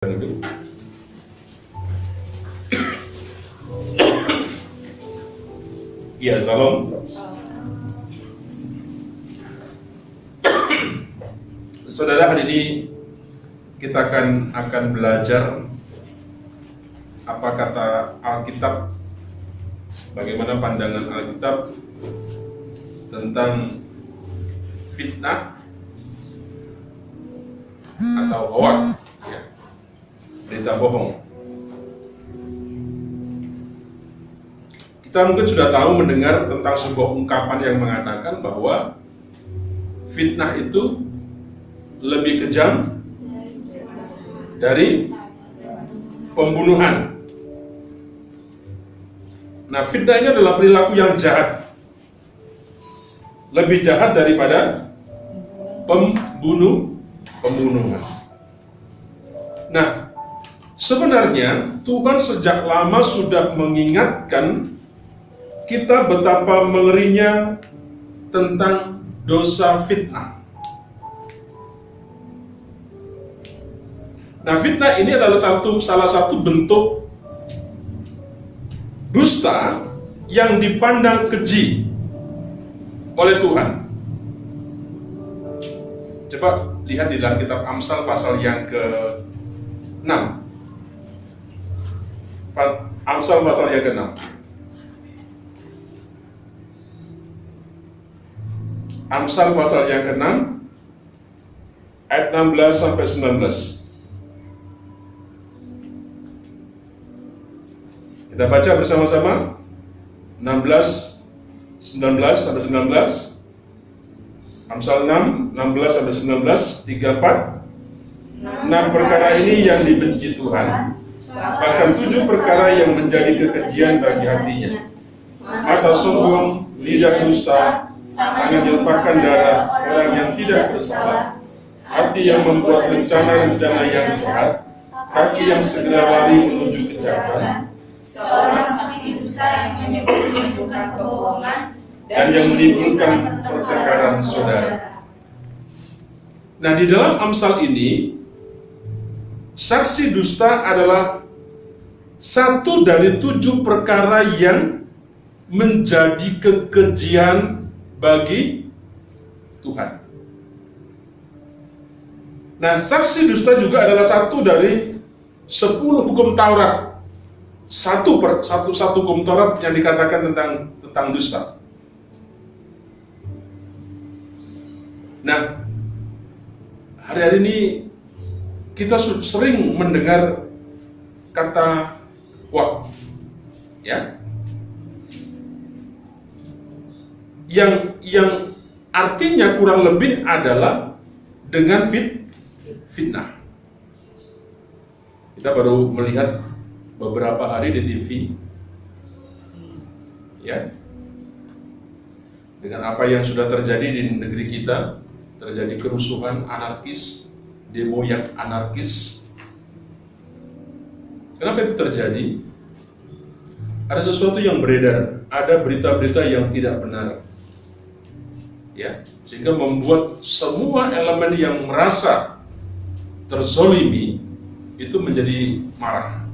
Dulu. Ya, salam. Saudara, hari ini kita akan belajar apa kata Alkitab, bagaimana pandangan Alkitab tentang fitnah atau hoax, ya, berita bohong. Kita mungkin sudah tahu mendengar tentang sebuah ungkapan yang mengatakan bahwa fitnah itu lebih kejam dari pembunuhan. Nah, fitnah ini adalah perilaku yang jahat, lebih jahat daripada pembunuhan. Nah, sebenarnya Tuhan sejak lama sudah mengingatkan kita betapa mengerinya tentang dosa fitnah. Nah, fitnah ini adalah salah satu bentuk dusta yang dipandang keji oleh Tuhan. Coba lihat di dalam kitab Amsal pasal yang ke-6. Amsal pasal yang ke-6. Amsal pasal yang ke-6 ayat 16 sampai 19. Kita baca bersama-sama 16, 19 sampai 19. Amsal 6, 16 sampai 19, 34. 6 perkara ini yang dibenci Tuhan, bahkan 7 perkara yang menjadi kekejian bagi hatinya. Mata sombong, lidah dusta, tangan yang menumpahkan darah orang yang tidak bersalah, hati yang membuat rencana-rencana yang jahat, kaki yang segera lari menuju kejahatan, seorang saksi dusta yang menimbulkan kebohongan dan yang menimbulkan pertengkaran saudara. Nah, di dalam Amsal ini, saksi dusta adalah satu dari 7 perkara yang menjadi kekejian bagi Tuhan. Nah, saksi dusta juga adalah satu dari 10 hukum Taurat. Satu hukum Taurat yang dikatakan tentang dusta. Nah, hari-hari ini kita sering mendengar kata hoax, ya, yang artinya kurang lebih adalah dengan fitnah. Kita baru melihat beberapa hari di TV, ya, dengan apa yang sudah terjadi di negeri kita, terjadi kerusuhan anarkis, demo yang anarkis. Kenapa itu terjadi? Ada sesuatu yang beredar, ada berita-berita yang tidak benar, ya, sehingga membuat semua elemen yang merasa terzolimi itu menjadi marah.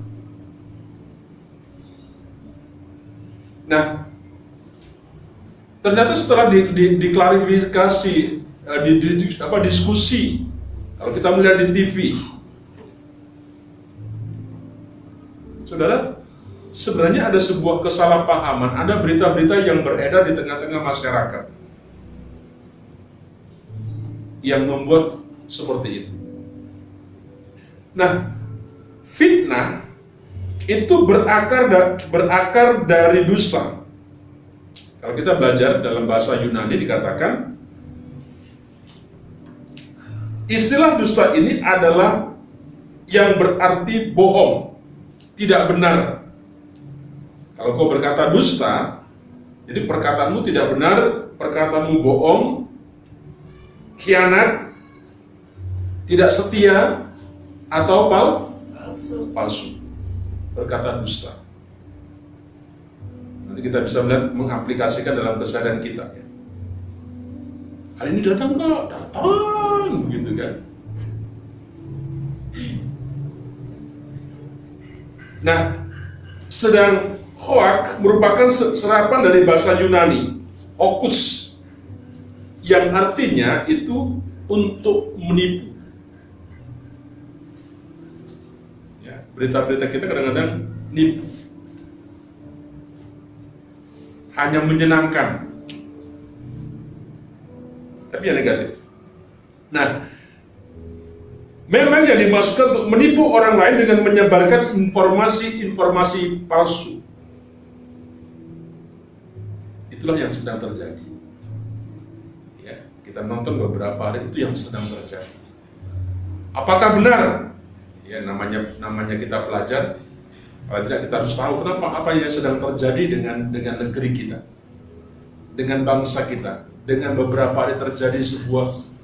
Nah, ternyata setelah diklarifikasi, diskusi, kalau kita melihat di TV, saudara, sebenarnya ada sebuah kesalahpahaman, ada berita-berita yang beredar di tengah-tengah masyarakat yang membuat seperti itu. Nah, fitnah itu berakar dari dusta. Kalau kita belajar dalam bahasa Yunani dikatakan istilah dusta ini adalah yang berarti bohong, tidak benar. Kalau kau berkata dusta, jadi perkataanmu tidak benar, perkataanmu bohong, khianat, tidak setia, atau palsu. Berkata dusta. Nanti kita bisa melihat, mengaplikasikan dalam keseharian kita, ya. Hari ini datang kok, datang, gitu kan. Nah, sedang hoak merupakan serapan dari bahasa Yunani, okus, yang artinya itu untuk menipu. Ya, berita-berita kita kadang-kadang nipu, hanya menyenangkan, tapi yang negatif. Nah, memang yang dimaksudkan untuk menipu orang lain dengan menyebarkan informasi-informasi palsu. Itulah yang sedang terjadi. Ya, kita nonton beberapa hari, itu yang sedang terjadi. Apakah benar? Ya, namanya kita pelajar, kalau tidak kita harus tahu kenapa, apa yang sedang terjadi dengan negeri kita, dengan bangsa kita. Dengan beberapa hari terjadi sebuah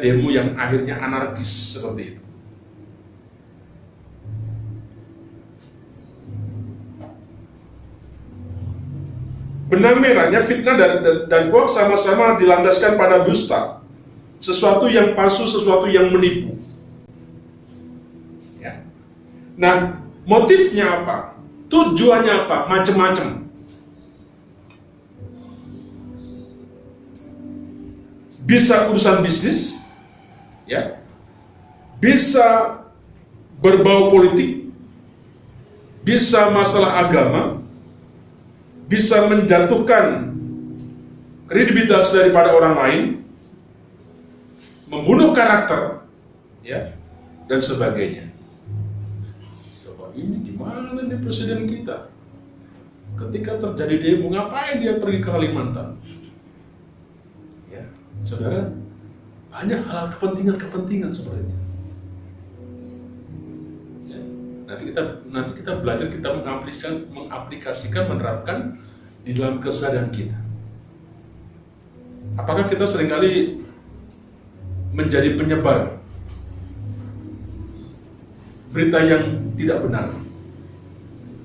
demo yang akhirnya anarkis seperti itu. Benang merahnya fitnah dan hoax sama-sama dilandaskan pada dusta, sesuatu yang palsu, sesuatu yang menipu. Ya. Nah, motifnya apa? Tujuannya apa? Macam-macam. Bisa urusan bisnis, ya, bisa berbau politik, bisa masalah agama, bisa menjatuhkan kredibilitas daripada orang lain, membunuh karakter, ya, dan sebagainya. Coba ini gimana nih presiden kita? Ketika terjadi demo, ngapain dia pergi ke Kalimantan? Ya, saudara, banyak hal kepentingan sebenarnya. Ya, nanti kita belajar, kita mengaplikasikan, menerapkan di dalam kesadaran kita. Apakah kita seringkali menjadi penyebar berita yang tidak benar?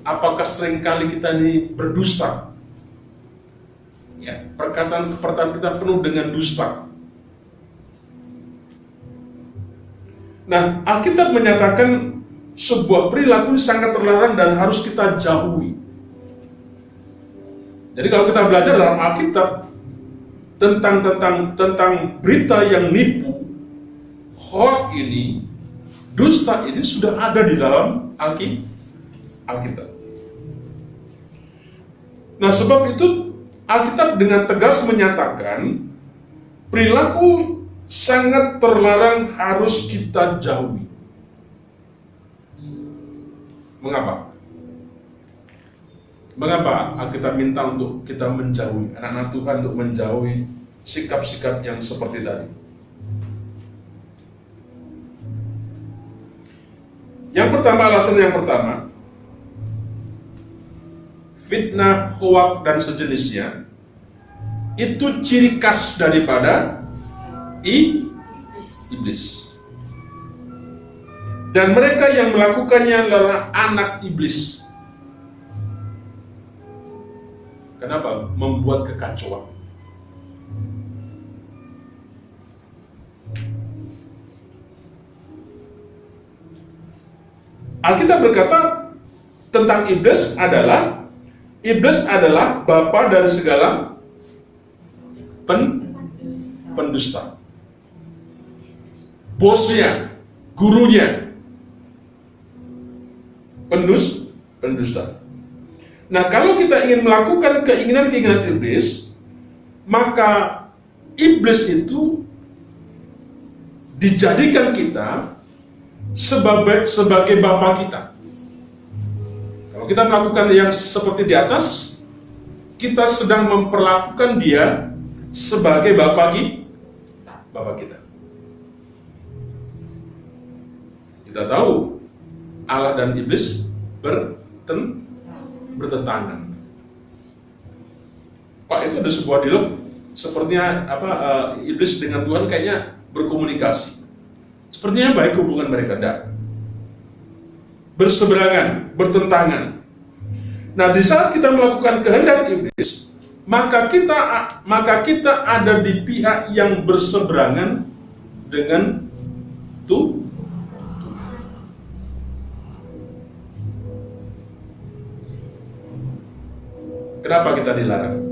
Apakah seringkali kita ini berdusta? Ya, perkataan kita penuh dengan dusta. Nah, Alkitab menyatakan sebuah perilaku sangat terlarang dan harus kita jauhi. Jadi kalau kita belajar dalam Alkitab tentang berita yang nipu, hoax ini, dusta ini sudah ada di dalam Alkitab. Nah, sebab itu Alkitab dengan tegas menyatakan perilaku sangat terlarang harus kita jauhi. Mengapa? Mengapa Alkitab minta untuk kita menjauhi, anak-anak Tuhan untuk menjauhi sikap-sikap yang seperti tadi? Alasan yang pertama, fitnah, hoax, dan sejenisnya itu ciri khas daripada iblis. Dan mereka yang melakukannya adalah anak iblis. Kenapa? Membuat kekacauan. Alkitab berkata tentang iblis adalah bapa dari segala pendusta. Bosnya, gurunya, pendusta. Nah, kalau kita ingin melakukan keinginan-keinginan iblis, maka iblis itu dijadikan kita sebagai bapa kita. Kalau kita melakukan yang seperti di atas, kita sedang memperlakukan dia sebagai bapa kita. Kita tahu Allah dan iblis bertentangan. Pak, itu ada sebuah dialog sepertinya iblis dengan Tuhan kayaknya berkomunikasi. Sepertinya baik hubungan mereka, enggak. Berseberangan, bertentangan. Nah, di saat kita melakukan kehendak iblis, maka kita ada di pihak yang berseberangan dengan Tuhan. Kenapa kita dilarang?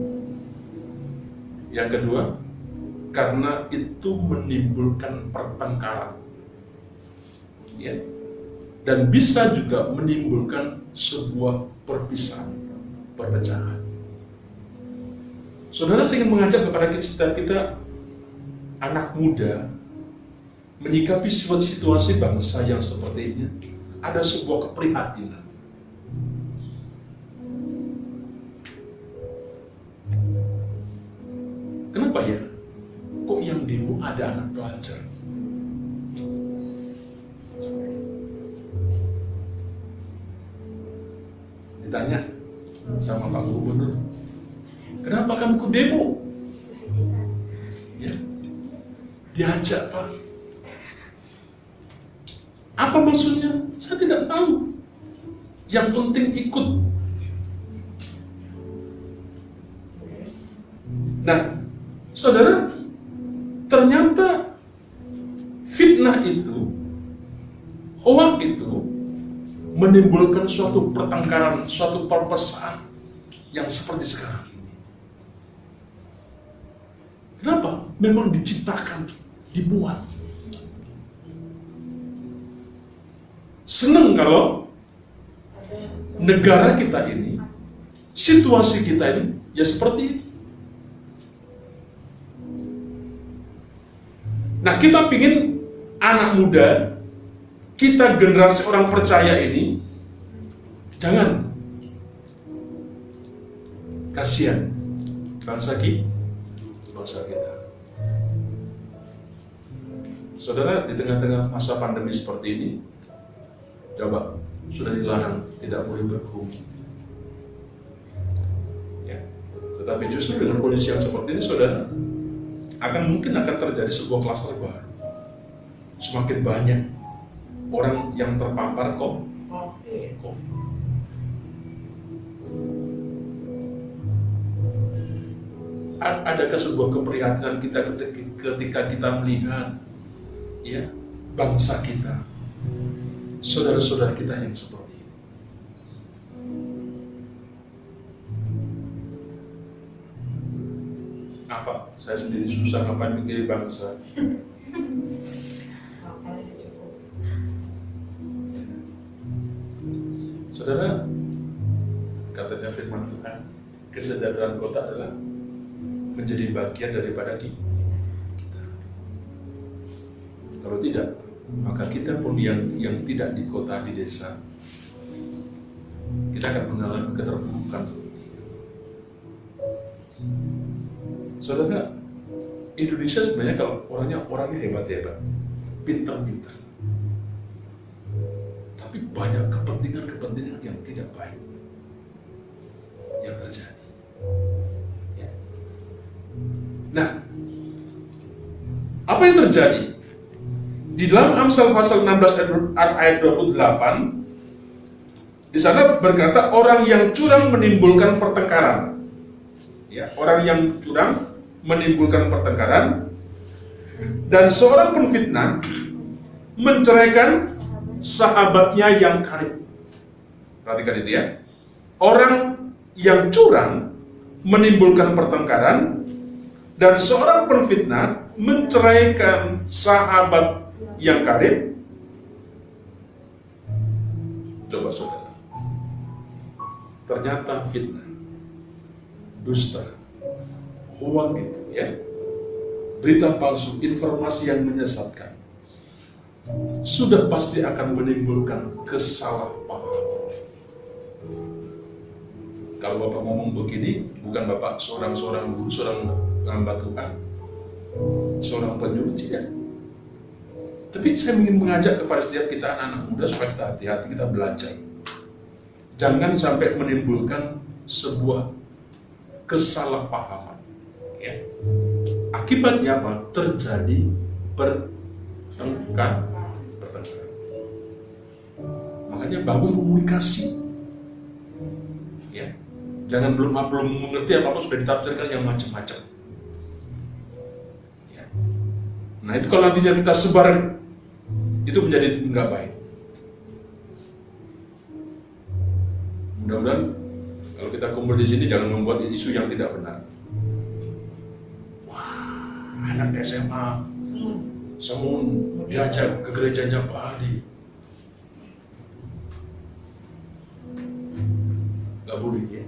Yang kedua, karena itu menimbulkan pertengkaran. Ya. Dan bisa juga menimbulkan sebuah perpisahan, perpecahan. Saudara, saya ingin mengajak kepada kita anak muda menyikapi situasi bangsa yang seperti ini. Ada sebuah keprihatinan. Kenapa ya? Kok yang demo ada anak pelajar? Ditanya sama Pak Gubernur, kenapa kamu ikut demo? Ya. Diajak, Pak. Apa maksudnya? Saya tidak tahu. Yang penting ikut. Nah, saudara, ternyata fitnah itu, hoak itu, menimbulkan suatu pertengkaran, suatu perpecahan yang seperti sekarang ini. Kenapa? Memang diciptakan, dibuat. Senang kalau negara kita ini, situasi kita ini, ya seperti itu. Nah, kita pingin anak muda, kita generasi orang percaya ini, jangan. Kasihan bangsa kita. Saudara, di tengah-tengah masa pandemi seperti ini, coba, sudah dilarang tidak boleh berkerumun. Ya. Tetapi justru dengan kondisi yang seperti ini, saudara, akan terjadi sebuah klaster baru. Semakin banyak orang yang terpapar COVID. Adakah sebuah keprihatinan kita ketika kita melihat ya bangsa kita, saudara-saudara kita yang seperti ini? Apa? Saya sendiri susah ngapain mikirin bangsa. Saudara, katanya firman Tuhan, kesejahteraan kota adalah menjadi bagian daripada kita. Kalau tidak, maka kita pun yang tidak di kota, di desa, kita akan mengalami keterpurukan. Saudara, Indonesia sebenarnya kalau orangnya hebat-hebat, pintar-pintar. Tapi banyak kepentingan yang tidak baik yang terjadi. Ya. Nah, apa yang terjadi? Di dalam Amsal pasal 16 ayat 28, di sana berkata orang yang curang menimbulkan pertengkaran. Ya, orang yang curang menimbulkan pertengkaran, dan seorang penfitnah menceraikan sahabatnya yang karib. Perhatikan itu ya. Orang yang curang menimbulkan pertengkaran, dan seorang penfitnah menceraikan sahabat yang karib. Coba saudara, ternyata fitnah, dusta, hoak gitu ya, berita palsu, informasi yang menyesatkan, sudah pasti akan menimbulkan kesalahpahaman. Kalau Bapak ngomong begini, bukan Bapak seorang guru, seorang hamba Tuhan, seorang penyuluh, tidak. Tapi saya ingin mengajak kepada setiap kita anak-anak muda supaya kita hati-hati, kita belajar. Jangan sampai menimbulkan sebuah kesalahpahaman. Ya. Akibatnya apa? Terjadi pertengkaran. Makanya bangun komunikasi. Ya. Jangan belum mengerti apa-apa sudah ditafsirkan yang macam-macam. Ya. Nah itu kalau nantinya kita sebar, itu menjadi enggak baik. Mudah-mudahan Kalau kita kumpul di sini jangan membuat isu yang tidak benar. Wah, anak SMA Semun diajak ke gerejanya Pak Adi. Gak boleh ya.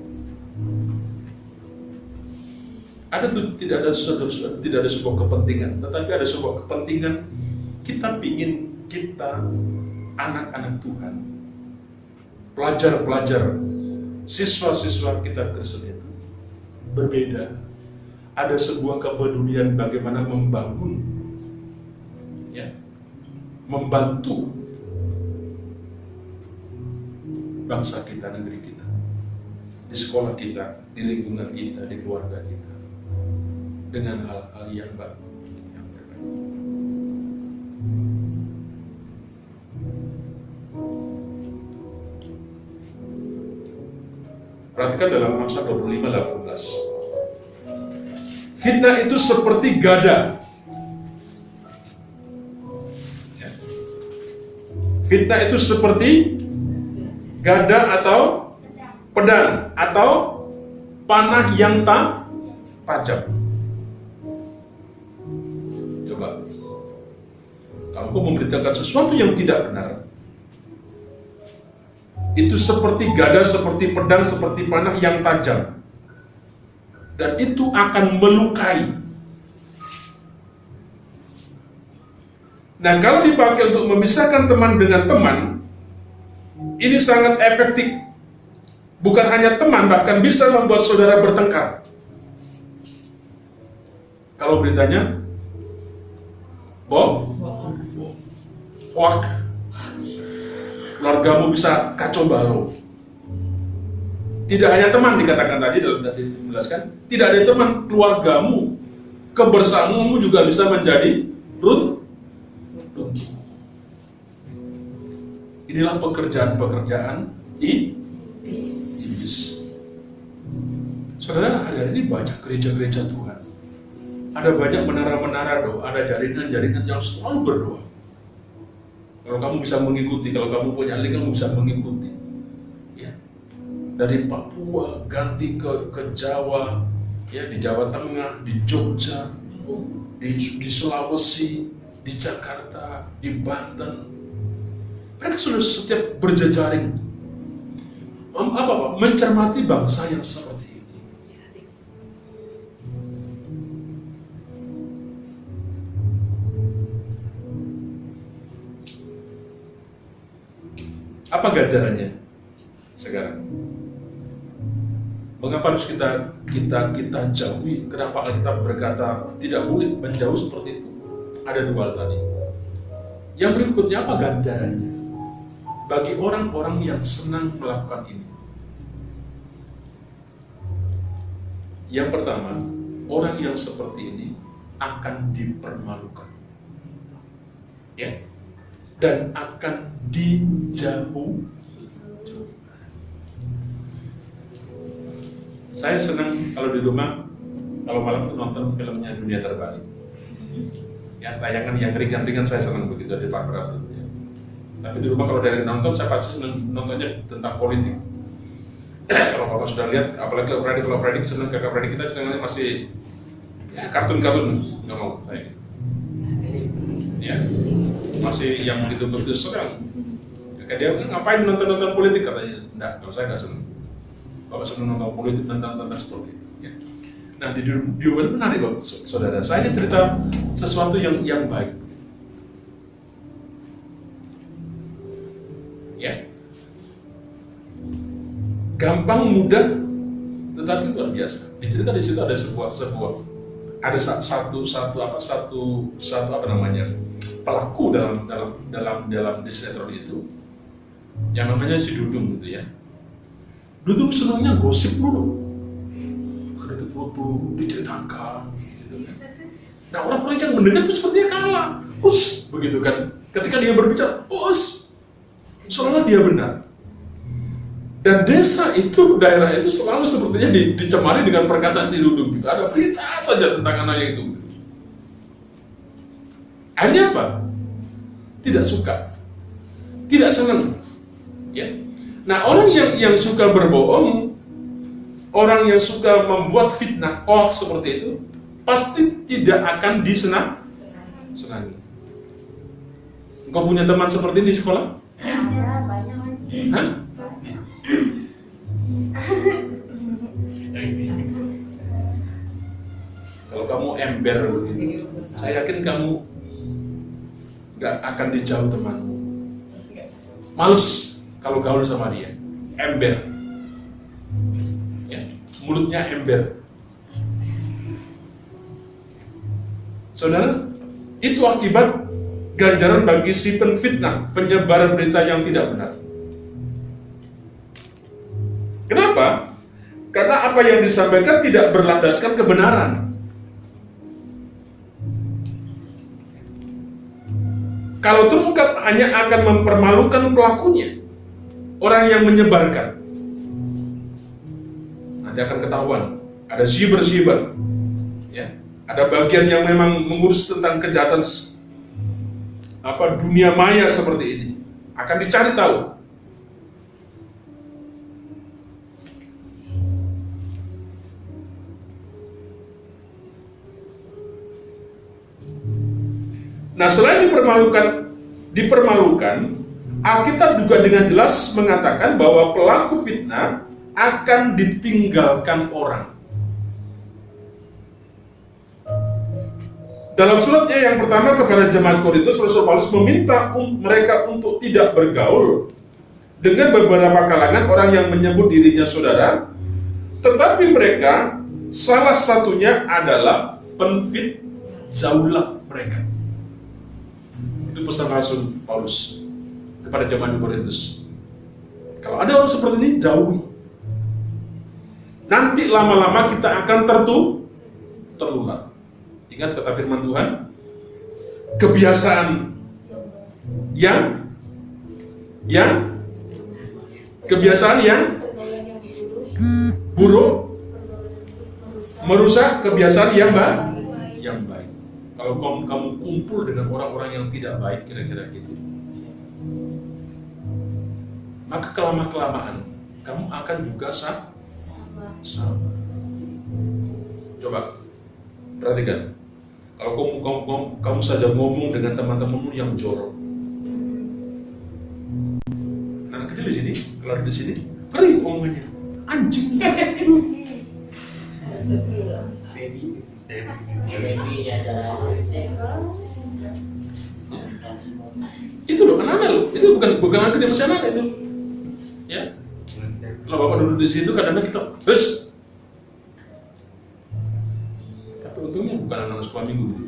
Tidak ada sebuah kepentingan, tetapi ada sebuah kepentingan. Kita ingin kita anak-anak Tuhan, pelajar-pelajar, siswa-siswa kita Kristen itu berbeda. Ada sebuah kepedulian bagaimana membangun, ya, membantu bangsa kita, negeri kita, di sekolah kita, di lingkungan kita, di keluarga kita, dengan hal-hal yang baik, yang berbeda. Perhatikan dalam Amsal 25:18. Fitnah itu seperti gada. Ya. Fitnah itu seperti gada atau pedang atau panah yang tajam. Coba, kalau kau memberitakan sesuatu yang tidak benar, itu seperti gada, seperti pedang, seperti panah yang tajam, dan itu akan melukai. Nah, kalau dipakai untuk memisahkan teman dengan teman, ini sangat efektif. Bukan hanya teman, bahkan bisa membuat saudara bertengkar. Kalau beritanya hoak, keluargamu bisa kacau balau. Tidak hanya teman, dikatakan tadi dalam menjelaskan, tidak ada teman, keluargamu, kebersamaanmu juga bisa menjadi runtuh. Inilah pekerjaan iblis. Saudara, hari ini banyak gereja-gereja Tuhan. Ada banyak menara-menara doa, ada jaringan-jaringan yang selalu berdoa. Kalau kamu bisa mengikuti, kalau kamu punya link, kamu bisa mengikuti. Ya. Dari Papua, ganti ke Jawa, ya, di Jawa Tengah, di Jogja, di Sulawesi, di Jakarta, di Banten. Mereka sudah setiap berjejaring, mencermati bangsa yang seperti ini. Apa ganjarannya sekarang? Mengapa harus kita jauhi? Kenapa kita berkata tidak boleh menjauh seperti itu? Ada dua hal tadi. Yang berikutnya, apa ganjarannya bagi orang-orang yang senang melakukan ini? Yang pertama, orang yang seperti ini akan dipermalukan, ya, dan akan dijauh. Saya senang kalau di rumah, kalau malam itu nonton filmnya Dunia Terbalik. Ya, tayangan yang ringan-ringan saya senang begitu di Pak Prabu. Ya. Tapi di rumah kalau dari nonton, saya pasti senang nontonnya tentang politik. Kalau Bapak sudah lihat, apalagi kalau Freddy senang, kakak Freddy kita senangnya masih ya, kartun-kartun, nggak mau kayak gitu. Ya, masih yang begitu-begitu serang. Kayak dia ngapain nonton politik, katanya. Enggak, kalau saya nggak senang. Bapak senang nonton politik, nonton seperti itu. Ya. Nah, di dunia menarik, Bapak, saudara. Saya ini cerita sesuatu yang baik. Ya, gampang, mudah, tetapi luar biasa. Diceritakan di situ ada ada satu apa namanya, pelaku dalam sinetron itu, yang namanya si Dudung gitu ya. Dudung senangnya gosip dulu, ada foto diceritakan, gitu kan. Nah, orang-orang yang mendengar itu sepertinya kalah, begitu kan. Ketika dia berbicara, seolah dia benar. Dan desa itu, daerah itu selalu sepertinya dicemari dengan perkataan si Dudung. Gitu. Ada berita saja tentang anaknya itu. Akhirnya apa? Tidak suka, tidak senang. Ya. Nah, orang yang suka berbohong, orang yang suka membuat fitnah, hoax seperti itu, pasti tidak akan disenangi. Engkau punya teman seperti ini di sekolah? Ada banyak. Hah? Kalau kamu ember begitu, saya yakin kamu gak akan dijauh temanmu. Males kalau gaul sama dia. Ember. Ya, mulutnya ember. Saudara, itu akibat ganjaran bagi si penfitnah, penyebar berita yang tidak benar. Kenapa? Karena apa yang disampaikan tidak berlandaskan kebenaran. Kalau terungkap hanya akan mempermalukan pelakunya, orang yang menyebarkan. Nanti akan ketahuan, ada siber, ya, ada bagian yang memang mengurus tentang kejahatan dunia maya seperti ini, akan dicari tahu. Nah, selain dipermalukan, Alkitab juga dengan jelas mengatakan bahwa pelaku fitnah akan ditinggalkan orang. Dalam suratnya yang pertama kepada jemaat Korintus, Rasul Paulus meminta mereka untuk tidak bergaul dengan beberapa kalangan orang yang menyebut dirinya saudara, tetapi mereka salah satunya adalah penfitnah, jauhlah mereka. Itu pesan Rasul Paulus kepada jemaat di Korintus. Kalau ada orang seperti ini, jauhi. Nanti lama-lama kita akan tertular. Ingat kata firman Tuhan, kebiasaan yang buruk merusak kebiasaan yang baik. Kalau kamu kumpul dengan orang-orang yang tidak baik, kira-kira gitu, maka kelamaan kamu akan juga sama. Coba perhatikan, kalau kamu saja ngomong dengan teman-temanmu yang jorok, anak kecil di sini, kalau di sini, kering omongannya, anjing. Itu loh, anak-anak loh, itu bukan anak dia masih anak itu, ya. Kalau bapak duduk di situ, kadang-kadang kita, tapi untungnya bukan anak sekolah minggu gitu,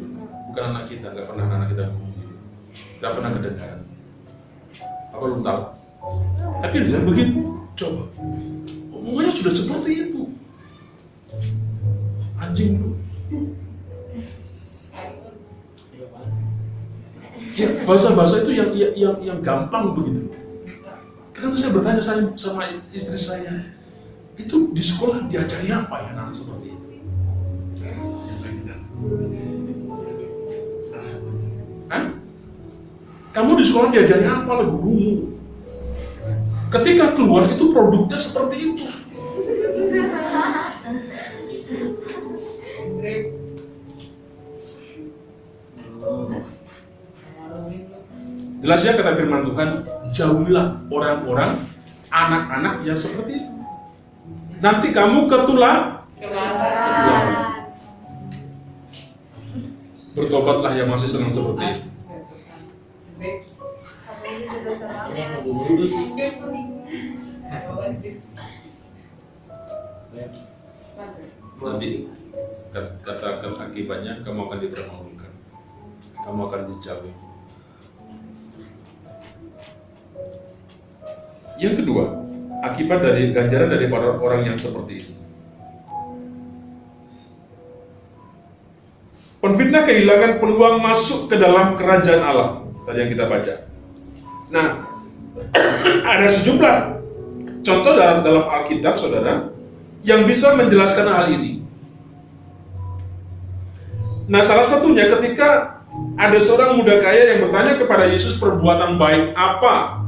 bukan anak kita, nggak pernah anak kita begitu, nggak pernah kedengaran. Apa belum tahu? Tapi bisa begitu, coba, omongannya sudah seperti itu, anjing lu. Ya, bahasa-bahasa itu yang gampang begitu. Kenapa saya bertanya sama istri saya, itu di sekolah diajari apa ya anak seperti itu? Hah? Kamu di sekolah diajari apa lah gurumu? Ketika keluar itu produknya seperti itu. Jelasnya kata firman Tuhan, jauhilah orang-orang, anak-anak yang seperti itu. Nanti kamu ketularan. Bertobatlah yang masih senang seperti itu. Nanti katakan akibatnya kamu akan dipermalukan, kamu akan dijauhi. Yang kedua, akibat dari ganjaran dari para orang yang seperti ini, penfitnah kehilangan peluang masuk ke dalam kerajaan Allah. Tadi yang kita baca. Nah, ada sejumlah contoh dalam Alkitab, saudara, yang bisa menjelaskan hal ini. Nah, salah satunya ketika ada seorang muda kaya yang bertanya kepada Yesus, perbuatan baik apa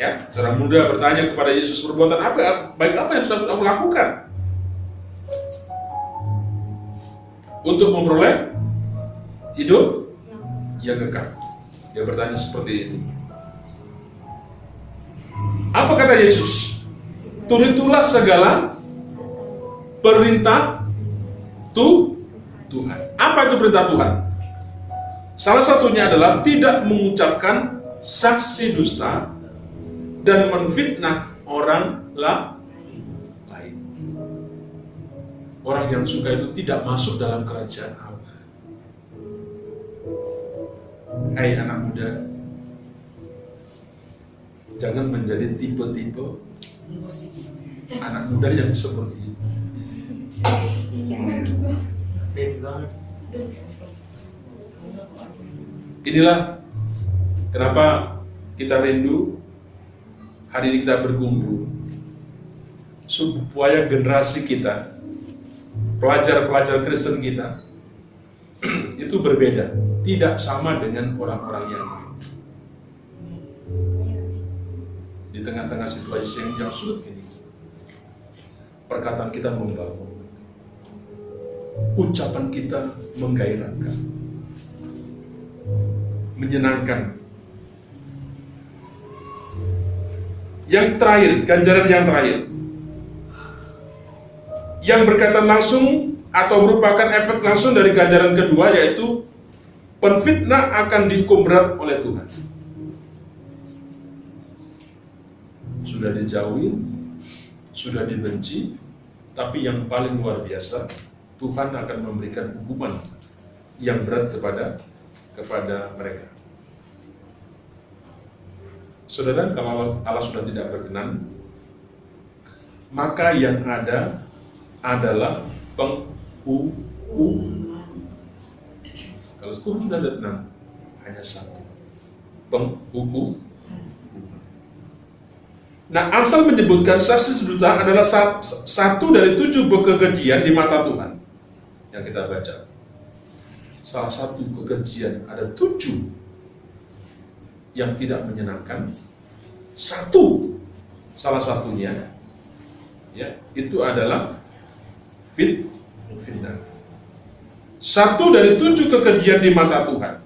Ya, seorang muda bertanya kepada Yesus, perbuatan apa baik apa yang harus aku lakukan untuk memperoleh hidup yang kekal? Dia bertanya seperti itu. Apa kata Yesus? Turutilah segala perintah Tuhan. Apa itu perintah Tuhan? Salah satunya adalah tidak mengucapkan saksi dusta dan menfitnah orang lain. Orang yang suka itu tidak masuk dalam kerajaan Allah. Hai anak muda, jangan menjadi tipe-tipe anak muda yang seperti itu. Inilah kenapa kita rindu hari ini kita berkumpul, supaya generasi kita, pelajar-pelajar Kristen kita itu berbeda, tidak sama dengan orang-orang yang lain. Di tengah-tengah situasi yang sulit ini, perkataan kita membangun, ucapan kita menggairahkan, menyenangkan. Yang terakhir, ganjaran yang terakhir, yang berkaitan langsung atau merupakan efek langsung dari ganjaran kedua, yaitu penfitnah akan dihukum berat oleh Tuhan. Sudah dijauhi, sudah dibenci, tapi yang paling luar biasa, Tuhan akan memberikan hukuman yang berat kepada mereka. Saudara, kalau Allah sudah tidak berkenan, maka yang ada adalah penghukuman. Kalau Tuhan sudah berkenan, hanya satu, penghukuman. Nah, Amsal menyebutkan saksi dusta adalah satu dari 7 kekejian di mata Tuhan yang kita baca. Salah satu kekejian, ada 7 yang tidak menyenangkan. Salah satunya, ya, itu adalah fitnah. 1 dari 7 kekejian di mata Tuhan.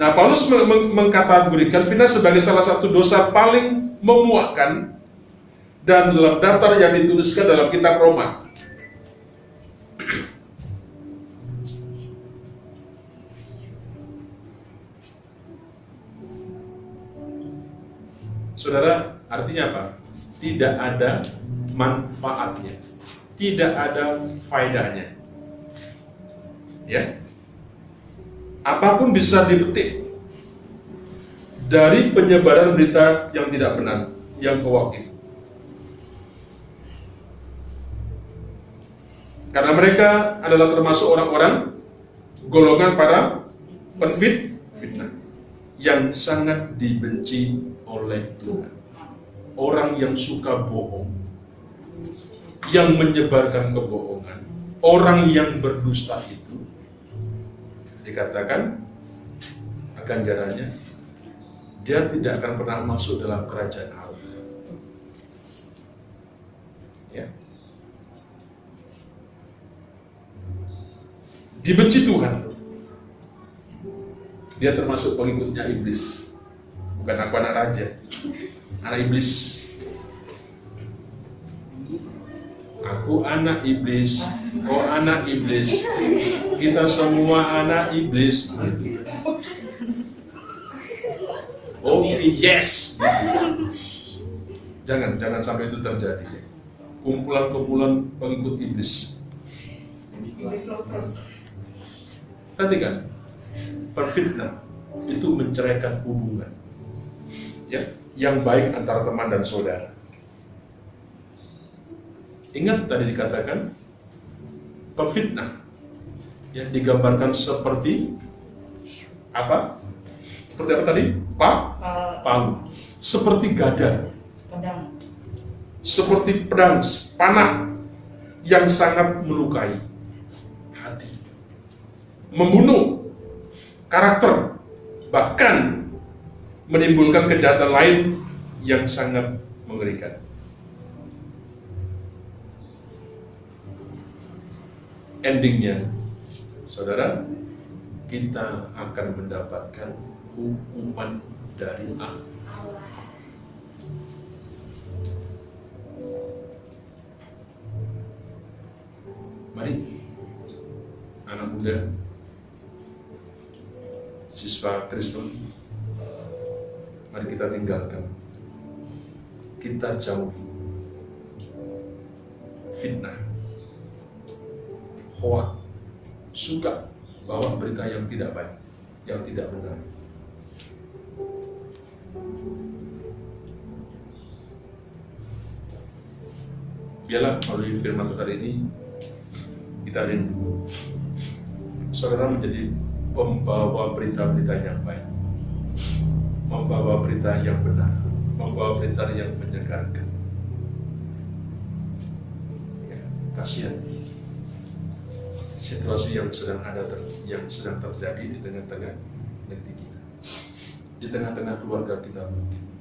Nah, Paulus mengkategorikan fitnah sebagai salah satu dosa paling memuakkan dan dalam daftar yang dituliskan dalam kitab Roma. Saudara, artinya apa? Tidak ada manfaatnya, tidak ada faedahnya. Ya, apapun bisa dipetik dari penyebaran berita yang tidak benar, yang hoax itu. Karena mereka adalah termasuk orang-orang golongan para penfitnah yang sangat dibenci oleh Tuhan. Orang yang suka bohong, yang menyebarkan kebohongan, orang yang berdusta itu dikatakan ganjarannya dia tidak akan pernah masuk dalam kerajaan Allah. Ya. Dibenci Tuhan. Dia termasuk pengikutnya iblis. Bukan aku anak raja, anak iblis. Aku anak iblis, kau anak iblis, kita semua anak iblis. Oh yes. Jangan sampai itu terjadi. Kumpulan-kumpulan pengikut iblis. Perhatikan, perfitnah itu menceraikan hubungan, ya, yang baik antara teman dan saudara. Ingat tadi dikatakan perfitnah, ya, digambarkan seperti apa? Seperti apa tadi? Palu. Seperti gada. Seperti pedang panah yang sangat melukai hati, membunuh karakter, bahkan menimbulkan kejahatan lain yang sangat mengerikan. Endingnya, saudara, kita akan mendapatkan hukuman dari Allah. Mari, anak muda, siswa Kristen, mari kita tinggalkan, kita jauhi fitnah, hoak, suka bawa berita yang tidak baik, yang tidak benar. Biarlah melalui firman Tuhan hari ini kita rindu saudara menjadi pembawa berita-berita yang baik, membawa berita yang benar, membawa berita yang menyegarkan. Ya, kasihan situasi yang sedang terjadi di tengah-tengah negeri kita, di tengah-tengah keluarga kita mungkin.